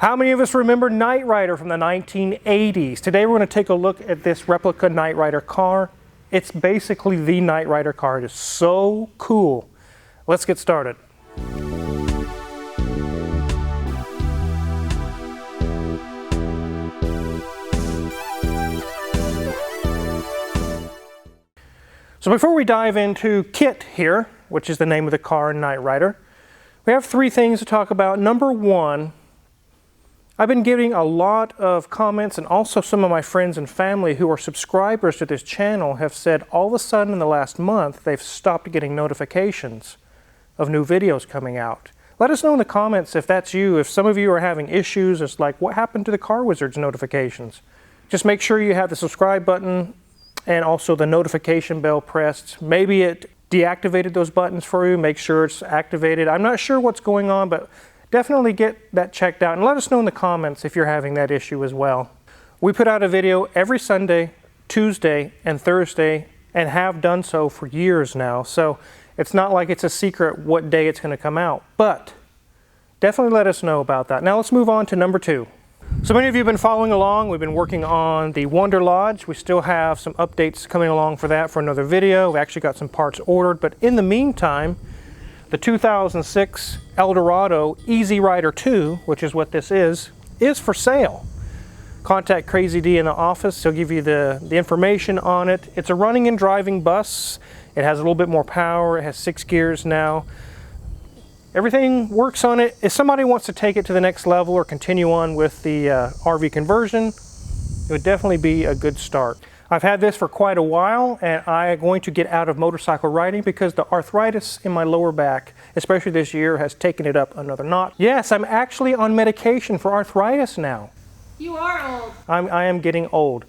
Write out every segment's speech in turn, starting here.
How many of us remember Knight Rider from the 1980s? Today we're going to take a look at this replica Knight Rider car. It's basically the Knight Rider car. It is so cool. Let's get started. So before we dive into K.I.T.T here, which is the name of the car in Knight Rider, we have three things to talk about. Number one, I've been getting a lot of comments, and also some of my friends and family who are subscribers to this channel have said all of a sudden in the last month they've stopped getting notifications of new videos coming out. Let us know in the comments if that's you, if some of you are having issues. It's like, what happened to the Car Wizard's notifications? Just make sure you have the subscribe button and also the notification bell pressed. Maybe it deactivated those buttons for you. Make sure it's activated. I'm not sure what's going on, but definitely get that checked out and let us know in the comments if you're having that issue as well. We put out a video every Sunday, Tuesday, and Thursday, and have done so for years now. So it's not like it's a secret what day it's going to come out, but definitely let us know about that. Now let's move on to number two. So many of you have been following along. We've been working on the Wonder Lodge. We still have some updates coming along for that for another video. We actually got some parts ordered, but in the meantime, the 2006 Eldorado Easy Rider 2, which is what this is for sale. Contact Crazy D in the office. He'll give you the information on it. It's a running and driving bus. It has a little bit more power. It has 6 gears now. Everything works on it. If somebody wants to take it to the next level or continue on with the RV conversion, it would definitely be a good start. I've had this for quite a while, and I'm going to get out of motorcycle riding because the arthritis in my lower back, especially this year, has taken it up another notch. Yes, I'm actually on medication for arthritis now. You are old. I am getting old.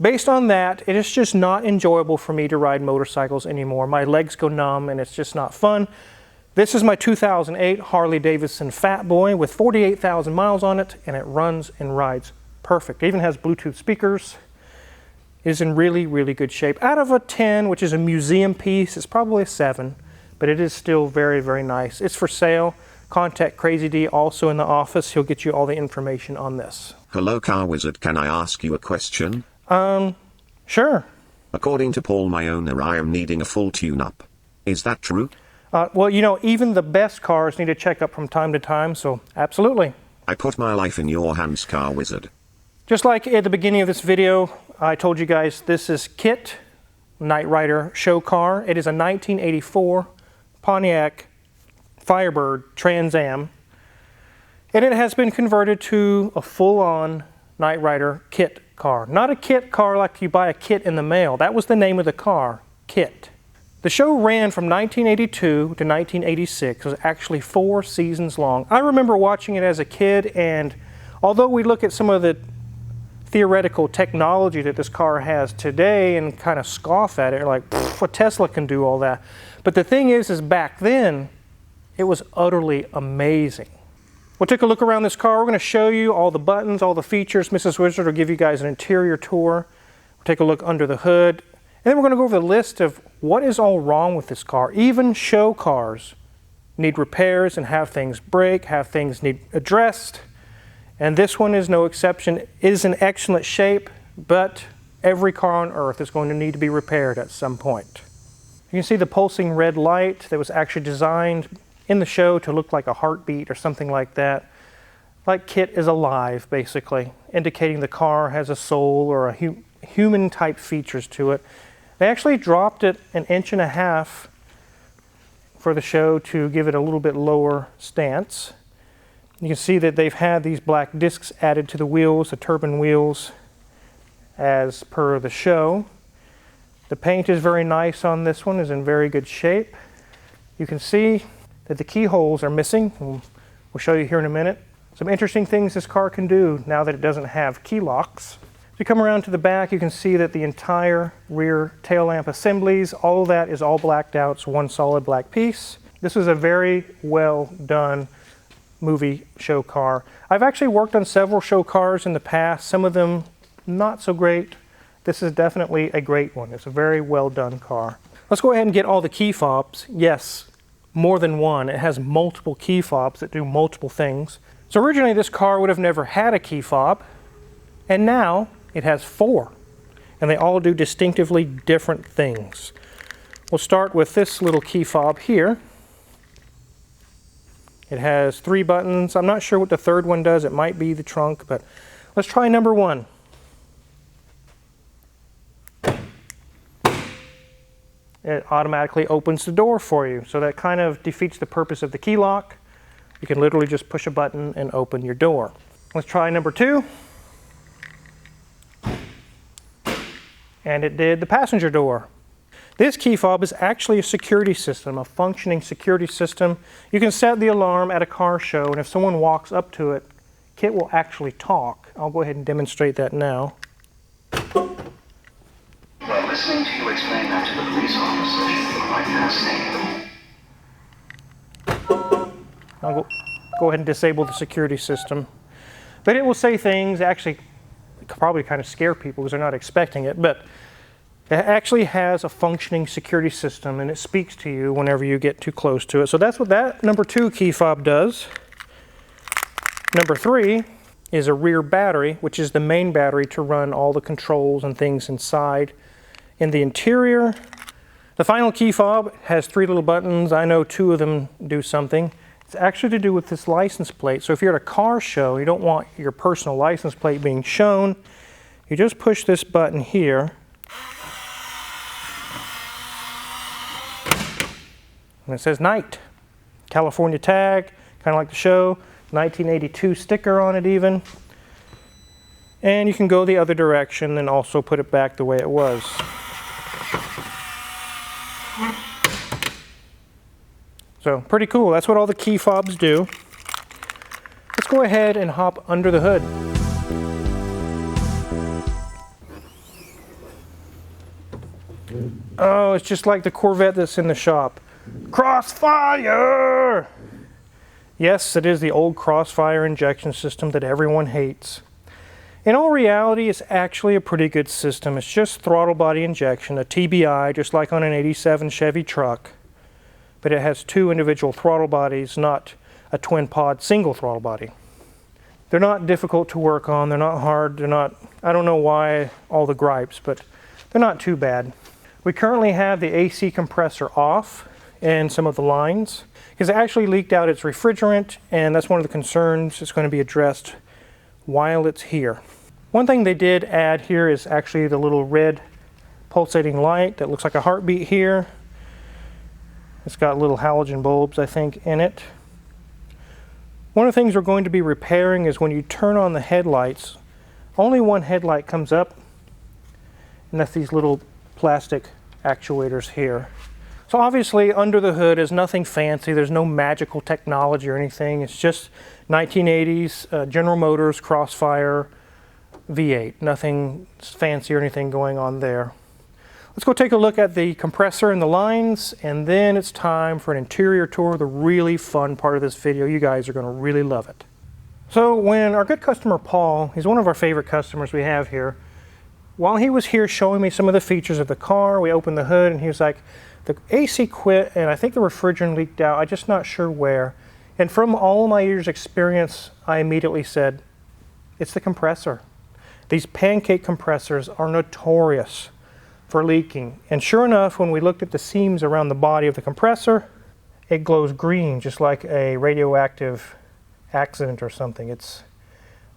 Based on that, it is just not enjoyable for me to ride motorcycles anymore. My legs go numb, and it's just not fun. This is my 2008 Harley-Davidson Fat Boy with 48,000 miles on it, and it runs and rides perfect. It even has Bluetooth speakers. Is in really, really good shape. Out of a 10, which is a museum piece, it's probably a 7, but it is still very, very nice. It's for sale. Contact Crazy D also in the office. He'll get you all the information on this. Hello, Car Wizard. Can I ask you a question? Sure. According to Paul, my owner, I am needing a full tune-up. Is that true? Well, you know, even the best cars need a checkup from time to time, so absolutely. I put my life in your hands, Car Wizard. Just like at the beginning of this video, I told you guys this is K.I.T.T Knight Rider show car. It is a 1984 Pontiac Firebird Trans Am, and it has been converted to a full-on Knight Rider K.I.T.T car. Not a K.I.T car like you buy a kit in the mail. That was the name of the car, K.I.T. The show ran from 1982 to 1986. It was actually 4 seasons long. I remember watching it as a kid, and although we look at some of the theoretical technology that this car has today and kind of scoff at it, like, what Tesla can do all that. But the thing is back then, it was utterly amazing. We'll take a look around this car. We're going to show you all the buttons, all the features. Mrs. Wizard will give you guys an interior tour. We'll take a look under the hood. And then we're going to go over the list of what is all wrong with this car. Even show cars need repairs and have things break, have things need addressed. And this one is no exception. It is in excellent shape, but every car on earth is going to need to be repaired at some point. You can see the pulsing red light that was actually designed in the show to look like a heartbeat or something like that. Like K.I.T.T is alive, basically, indicating the car has a soul or a human type features to it. They actually dropped it 1.5 inches for the show to give it a little bit lower stance. You can see that they've had these black discs added to the wheels, the turbine wheels, as per the show. The paint is very nice on this one, is in very good shape. You can see that the keyholes are missing. We'll show you here in a minute. Some interesting things this car can do now that it doesn't have key locks. If you come around to the back, you can see that the entire rear tail lamp assemblies, all of that is all blacked out. It's one solid black piece. This is a very well done movie show car. I've actually worked on several show cars in the past, some of them not so great. This is definitely a great one. It's a very well done car. Let's go ahead and get all the key fobs. Yes, more than one. It has multiple key fobs that do multiple things. So originally this car would have never had a key fob, and now it has 4, and they all do distinctively different things. We'll start with this little key fob here. It has 3 buttons. I'm not sure what the third one does. It might be the trunk, but let's try number 1. It automatically opens the door for you, so that kind of defeats the purpose of the key lock. You can literally just push a button and open your door. Let's try number 2. And it did the passenger door. This key fob is actually a security system, a functioning security system. You can set the alarm at a car show, and if someone walks up to it, KITT will actually talk. I'll go ahead and demonstrate that now. While listening to you explain that to the police officer should be quite fascinating. I'll go ahead and disable the security system. But it will say things, actually probably kind of scare people because they're not expecting it, but it actually has a functioning security system, and it speaks to you whenever you get too close to it. So that's what that number 2 key fob does. Number 3 is a rear battery, which is the main battery to run all the controls and things inside. In the interior, the final key fob has 3 little buttons. I know 2 of them do something. It's actually to do with this license plate. So if you're at a car show, you don't want your personal license plate being shown, you just push this button here, and it says Knight. California tag, kind of like the show, 1982 sticker on it even. And you can go the other direction and also put it back the way it was. So pretty cool. That's what all the key fobs do. Let's go ahead and hop under the hood. Oh, it's just like the Corvette that's in the shop. Crossfire! Yes, it is the old Crossfire injection system that everyone hates. In all reality, it's actually a pretty good system. It's just throttle body injection, a TBI, just like on an 87 Chevy truck. But it has 2 individual throttle bodies, not a twin pod single throttle body. They're not difficult to work on, they're not hard, they're not, I don't know why all the gripes, but they're not too bad. We currently have the AC compressor off in some of the lines because it actually leaked out its refrigerant, and that's one of the concerns. It's going to be addressed while it's here. One thing they did add here is actually the little red pulsating light that looks like a heartbeat here. It's got little halogen bulbs, I think, in it. One of the things we're going to be repairing is when you turn on the headlights, only one headlight comes up, and that's these little plastic actuators here. So obviously under the hood is nothing fancy. There's no magical technology or anything. It's just 1980s General Motors Crossfire V8. Nothing fancy or anything going on there. Let's go take a look at the compressor and the lines, and then it's time for an interior tour, the really fun part of this video. You guys are going to really love it. So when our good customer Paul, he's one of our favorite customers we have here, while he was here showing me some of the features of the car, we opened the hood and he was like, the AC quit and I think the refrigerant leaked out. I'm just not sure where. And from all my years' experience, I immediately said, it's the compressor. These pancake compressors are notorious for leaking. And sure enough, when we looked at the seams around the body of the compressor, it glows green, just like a radioactive accident or something. It's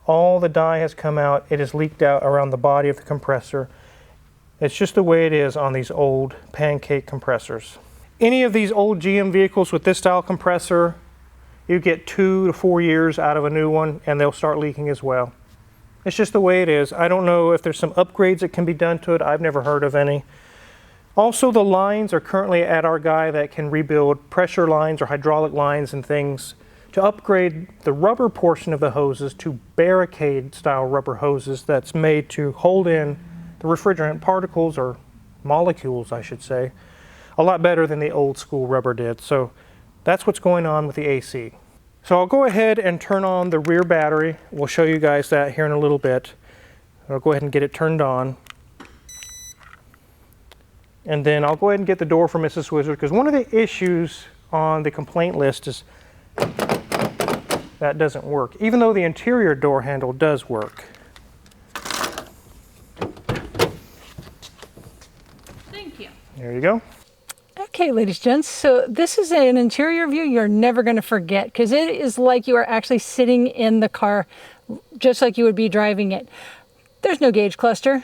all the dye has come out. It has leaked out around the body of the compressor. It's just the way it is on these old pancake compressors. Any of these old GM vehicles with this style compressor, you get 2 to 4 years out of a new one and they'll start leaking as well. It's just the way it is. I don't know if there's some upgrades that can be done to it. I've never heard of any. Also, the lines are currently at our guy that can rebuild pressure lines or hydraulic lines and things to upgrade the rubber portion of the hoses to barricade style rubber hoses that's made to hold in the refrigerant particles, or molecules I should say, a lot better than the old school rubber did. So that's what's going on with the AC. So I'll go ahead and turn on the rear battery. We'll show you guys that here in a little bit. I'll go ahead and get it turned on. And then I'll go ahead and get the door for Mrs. Wizard, because one of the issues on the complaint list is that doesn't work, even though the interior door handle does work. Thank you. There you go. Okay, ladies and gents, so this is an interior view you're never going to forget, because it is like you are actually sitting in the car just like you would be driving it. There's no gauge cluster,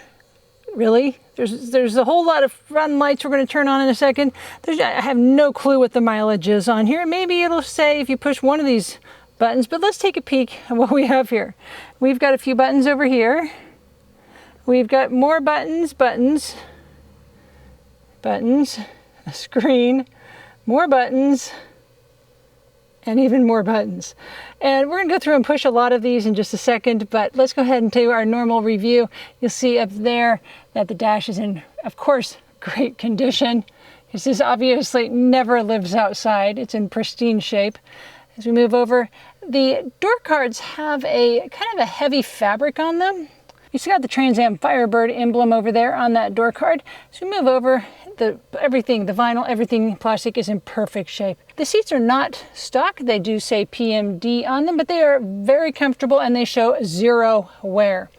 really. There's a whole lot of front lights we're going to turn on in a second. I have no clue what the mileage is on here. Maybe it'll say if you push one of these buttons, but let's take a peek at what we have here. We've got a few buttons over here. We've got more buttons, a screen, more buttons, and even more buttons. And we're gonna go through and push a lot of these in just a second, but let's go ahead and do our normal review. You'll see up there that the dash is in, of course, great condition. This obviously never lives outside. It's in pristine shape. As we move over, the door cards have a kind of a heavy fabric on them. You see got the Trans Am Firebird emblem over there on that door card. As we move over, everything, the vinyl, everything plastic is in perfect shape. The seats are not stock. They do say PMD on them, but they are very comfortable and they show zero wear.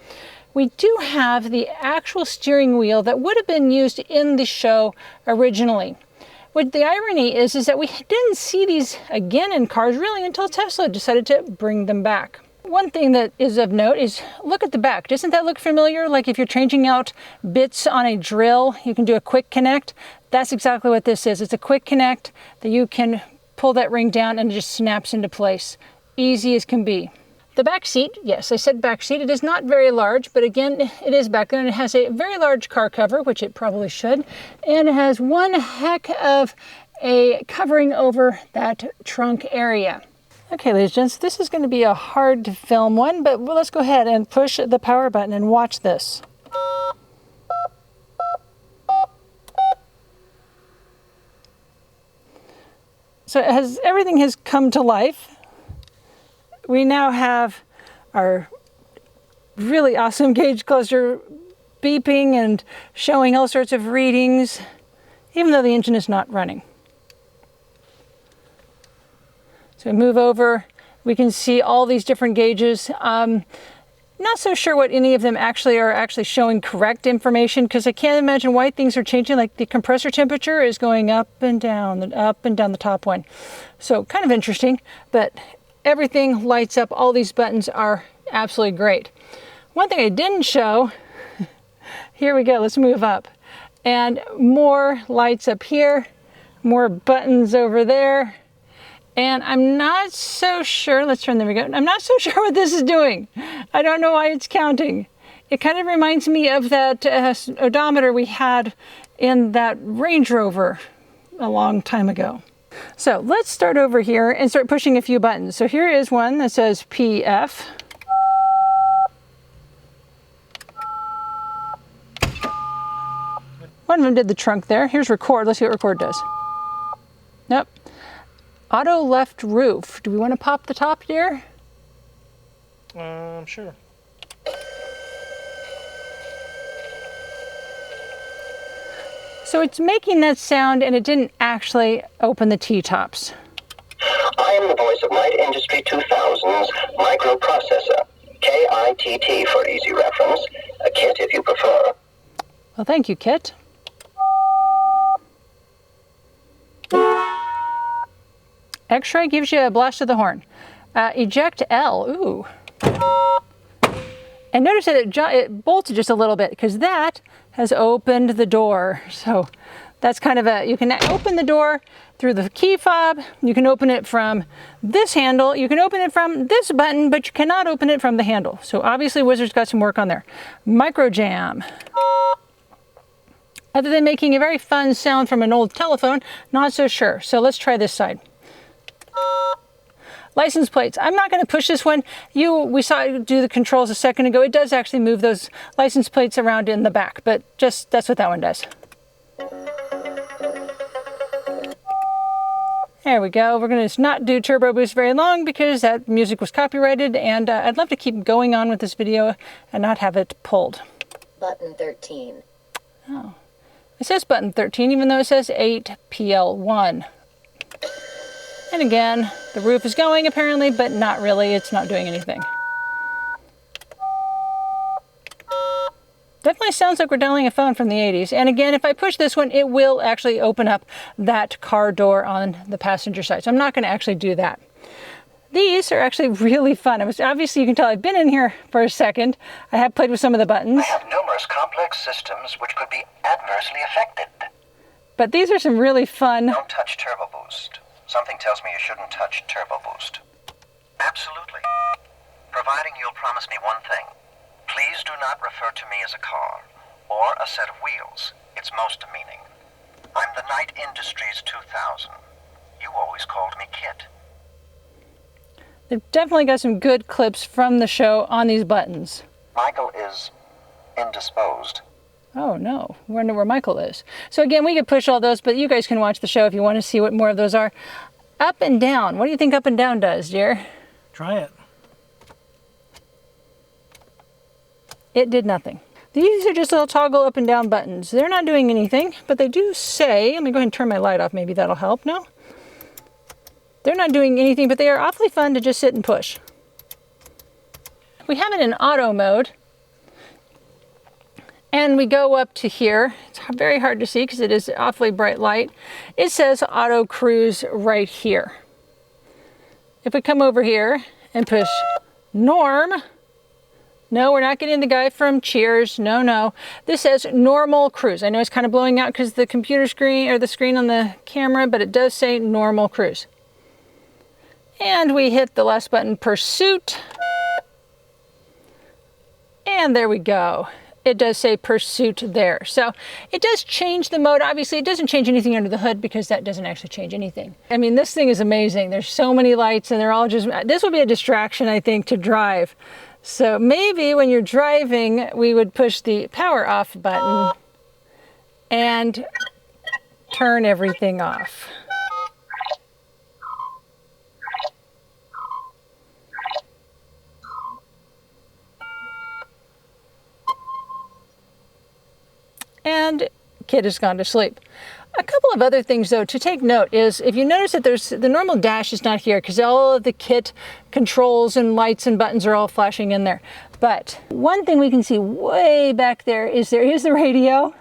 We do have the actual steering wheel that would have been used in the show originally. What the irony is that we didn't see these again in cars really until Tesla decided to bring them back. One thing that is of note is look at the back. Doesn't that look familiar? Like if you're changing out bits on a drill, you can do a quick connect. That's exactly what this is. It's a quick connect that you can pull that ring down and it just snaps into place. Easy as can be. The back seat, yes, I said back seat. It is not very large, but again, it is back there and it has a very large car cover, which it probably should. And it has one heck of a covering over that trunk area. Okay, ladies and gents, this is going to be a hard to film one, but let's go ahead and push the power button and watch this. So everything has come to life. We now have our really awesome gauge cluster beeping and showing all sorts of readings, even though the engine is not running. So we move over, we can see all these different gauges. Not so sure what any of them are showing correct information, because I can't imagine why things are changing. Like the compressor temperature is going up and down the top one. So kind of interesting, but everything lights up. All these buttons are absolutely great. One thing I didn't show, here we go, let's move up. And more lights up here, more buttons over there. And I'm not so sure, there we go. I'm not so sure what this is doing. I don't know why it's counting. It kind of reminds me of that odometer we had in that Range Rover a long time ago. So let's start over here and start pushing a few buttons. So here is one that says PF. One of them did the trunk there. Here's record. Let's see what record does. Nope. Auto left roof. Do we want to pop the top, dear? Sure. So it's making that sound and it didn't actually open the T-tops. I am the voice of Light Industry 2000's microprocessor, K.I.T.T for easy reference, a KITT if you prefer. Well, thank you, KITT. X-ray gives you a blast of the horn. Eject L, ooh. And notice that it bolted just a little bit because that has opened the door. So that's kind of you can open the door through the key fob. You can open it from this handle. You can open it from this button, but you cannot open it from the handle. So obviously Wizard's got some work on there. Micro jam. Other than making a very fun sound from an old telephone, not so sure. So let's try this side. License plates. I'm not going to push this one. We saw it do the controls a second ago. It does actually move those license plates around in the back, but just that's what that one does. There we go. We're going to not do turbo boost very long because that music was copyrighted, and I'd love to keep going on with this video and not have it pulled. Button 13. Oh, it says button 13 even though it says 8PL1. And again, The roof is going apparently, but not really. It's not doing anything. Definitely sounds like we're dialing a phone from the 80s. And again, if I push this one, it will actually open up that car door on the passenger side. So I'm not going to actually do that. These are actually really fun. Obviously, you can tell I've been in here for a second. I have played with some of the buttons. I have numerous complex systems which could be adversely affected. But these are some really fun. Don't touch Turbo Boost. Something tells me you shouldn't touch Turbo Boost. Absolutely. Providing you'll promise me one thing. Please do not refer to me as a car or a set of wheels. It's most demeaning. I'm the Knight Industries 2000. You always called me Kit. They've definitely got some good clips from the show on these buttons. Michael is indisposed. Oh no, I wonder where Michael is. So again, we could push all those, but you guys can watch the show if you want to see what more of those are. Up and down. What do you think up and down does, dear? Try it. It did nothing. These are just little toggle up and down buttons. They're not doing anything, but they do say, let me go ahead and turn my light off, maybe that'll help. No? They're not doing anything, but they are awfully fun to just sit and push. We have it in auto mode. And we go up to here. It's very hard to see because it is awfully bright light. It says auto cruise right here. If we come over here and push norm, no, we're not getting the guy from Cheers. No, no. This says normal cruise. I know it's kind of blowing out because the computer screen or the screen on the camera, but it does say normal cruise. And we hit the last button, pursuit. And there we go. It does say pursuit there. So it does change the mode. Obviously, it doesn't change anything under the hood because that doesn't actually change anything. I mean, this thing is amazing. There's so many lights and they're all just, this would be a distraction, I think, to drive. So maybe when you're driving, we would push the power off button and turn everything off. And Kit has gone to sleep. A couple of other things though to take note is if you notice that there's the normal dash is not here because all of the Kit controls and lights and buttons are all flashing in there. But one thing we can see way back there is the radio,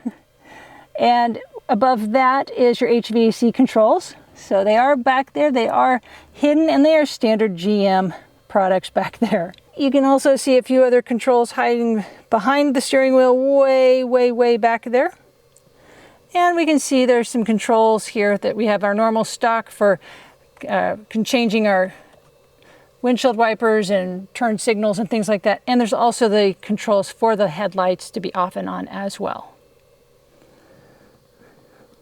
and above that is your HVAC controls. So they are back there, they are hidden, and they are standard GM products back there. You can also see a few other controls hiding behind the steering wheel way back there. And we can see there's some controls here that we have our normal stock for changing our windshield wipers and turn signals and things like that. And there's also the controls for the headlights to be off and on as well.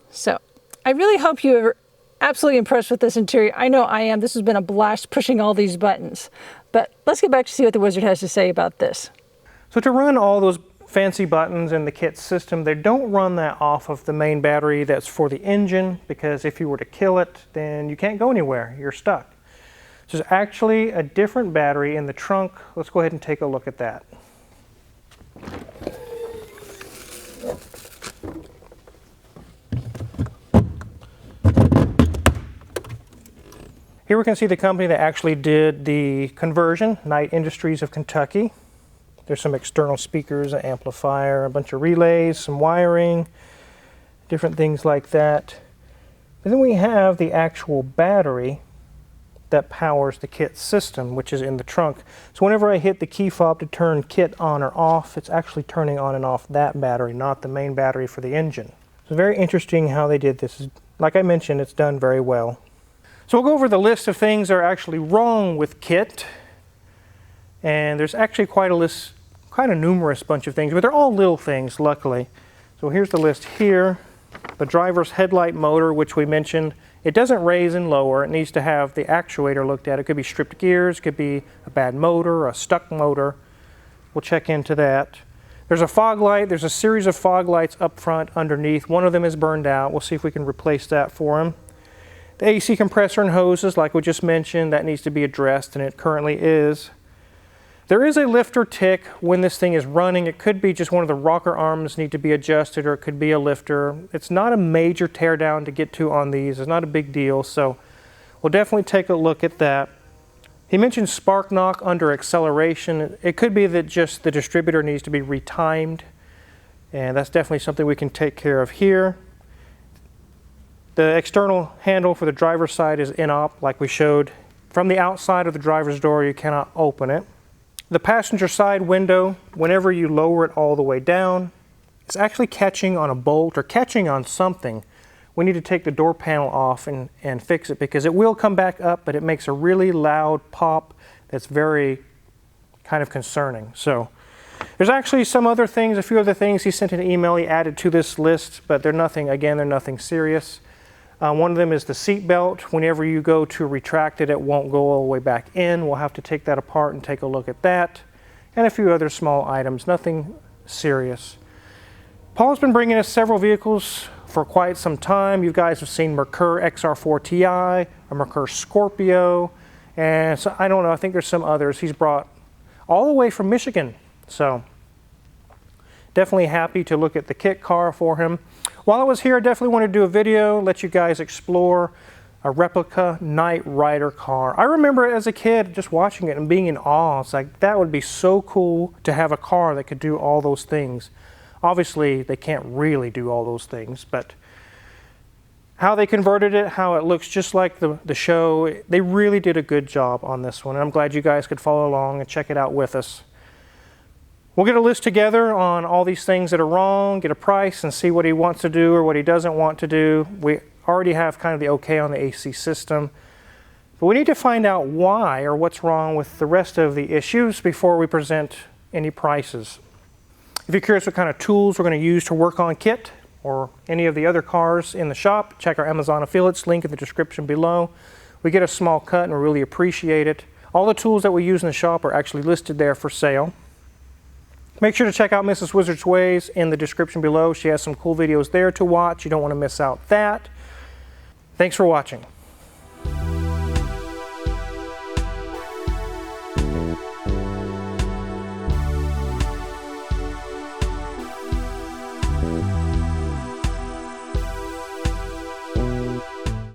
So I really hope you are absolutely impressed with this interior. I know I am. This has been a blast pushing all these buttons. But let's get back to see what the wizard has to say about this. So to run all those fancy buttons in the K.I.T.T system, they don't run that off of the main battery that's for the engine, because if you were to kill it, then you can't go anywhere. You're stuck. So there's actually a different battery in the trunk. Let's go ahead and take a look at that. Here we can see the company that actually did the conversion, Knight Industries of Kentucky. There's some external speakers, an amplifier, a bunch of relays, some wiring, different things like that. And then we have the actual battery that powers the K.I.T.T system, which is in the trunk. So whenever I hit the key fob to turn K.I.T.T on or off, it's actually turning on and off that battery, not the main battery for the engine. So very interesting how they did this. Like I mentioned, it's done very well. So we'll go over the list of things that are actually wrong with K.I.T.T. And there's actually quite a numerous bunch of things, but they're all little things, luckily. So here's the list here. The driver's headlight motor, which we mentioned, it doesn't raise and lower. It needs to have the actuator looked at. It could be stripped gears, it could be a bad motor, a stuck motor. We'll check into that. There's a fog light. There's a series of fog lights up front underneath. One of them is burned out. We'll see if we can replace that for him. The AC compressor and hoses, like we just mentioned, that needs to be addressed, and it currently is. There is a lifter tick when this thing is running. It could be just one of the rocker arms need to be adjusted, or it could be a lifter. It's not a major teardown to get to on these. It's not a big deal, so we'll definitely take a look at that. He mentioned spark knock under acceleration. It could be that just the distributor needs to be retimed, and that's definitely something we can take care of here. The external handle for the driver's side is in-op, like we showed. From the outside of the driver's door, you cannot open it. The passenger side window, whenever you lower it all the way down, it's actually catching on a bolt or catching on something. We need to take the door panel off and fix it, because it will come back up, but it makes a really loud pop that's very kind of concerning. So there's actually some other things, a few other things he sent an email he added to this list, but they're nothing, again, they're nothing serious. One of them is the seat belt. Whenever you go to retract it, it won't go all the way back in. We'll have to take that apart and take a look at that. And a few other small items, nothing serious. Paul's been bringing us several vehicles for quite some time. You guys have seen Merkur XR4 Ti, a Merkur Scorpio, and so I don't know, I think there's some others he's brought all the way from Michigan. So definitely happy to look at the kit car for him. While I was here, I definitely wanted to do a video, let you guys explore a replica Knight Rider car. I remember as a kid just watching it and being in awe. It's like, that would be so cool to have a car that could do all those things. Obviously, they can't really do all those things, but how they converted it, how it looks just like the show, they really did a good job on this one. And I'm glad you guys could follow along and check it out with us. We'll get a list together on all these things that are wrong, get a price, and see what he wants to do or what he doesn't want to do. We already have kind of the okay on the AC system, but we need to find out why or what's wrong with the rest of the issues before we present any prices. If you're curious what kind of tools we're going to use to work on KITT or any of the other cars in the shop, check our Amazon affiliates, link in the description below. We get a small cut and we really appreciate it. All the tools that we use in the shop are actually listed there for sale. Make sure to check out Mrs. Wizard's Ways in the description below. She has some cool videos there to watch. You don't want to miss out that. Thanks for watching.